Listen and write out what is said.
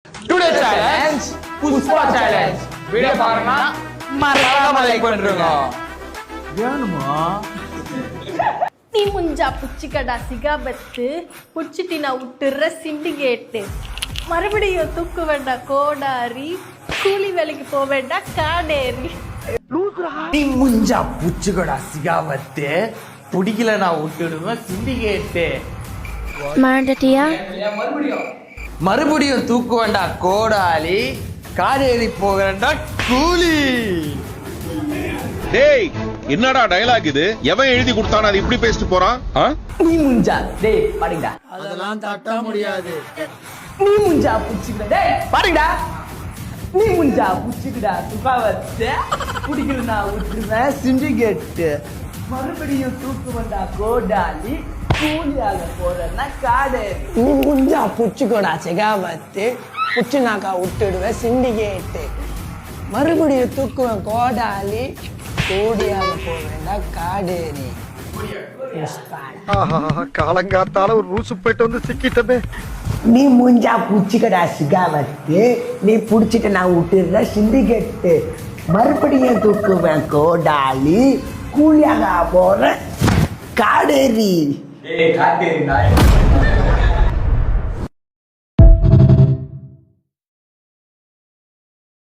Today challenge Pushpa challenge. Video பாருங்க, மறக்காம like பண்ணுங்க. வேணுமா? நீ முஞ்சா புச்சிக்கடா சிகாபத்து புச்சிட்டி நான் விட்டுற சிண்டிகேட்டு மறுபடியும் தூக்கு வேண்டாம் கோடாரி கூலி வேலைக்கு போக வேண்டாம் காடேரி. நீ முஞ்சா புச்சுக்கடா சிகாவத்து பிடிக்கல நான் விட்டுடுவேன் சிண்டிகேட்டு. மறந்துட்டியா? மறுபடியும் தூக்கு வேண்டாம் கோடாலி காடேரி போகிறேன்டா கூலி. டேய் என்னடா டயலாக் இது? எவன் எழுதி கொடுத்தானே அது இப்படி பேசிட்டு போறான்? நீ முஞ்சா டேய் பாருங்கடா. அதெல்லாம் தட்ட முடியாது. நீ முஞ்சா புச்சுக்கடா டேய் பாருங்கடா. நீ முஞ்சா புச்சுக்கடா சுகாவத்து பிடிக்கல நான் விட்டுருவேன் சிண்டிகேட்டு. மறுபடியும் தூக்கு வேண்டா கோடாலி கூலியாக போறேன்னா காடேரி. நீ முஞ்சா புச்சுக்கோடா செகாவத்து புச்சு நாக்கா விட்டுடுவேன் சிண்டிகேட்டு. மறுபடியும் தூக்குவேன் கோடாலி கோடியாக போவேண்டா காடேரி. காலங்காத்தால ஒரு ரூசு போயிட்டு வந்து சிக்கிட்டமே. நீ முஞ்சா புச்சிக்கடா சிகாவத்து நீ புடிச்சிட்டு நான் விட்டுடுற சிண்டிகேட்டு. மறுபடியும் தூக்குவேன் கோடாலி கூலியாக போற காடேரி. காடேரி நாய்.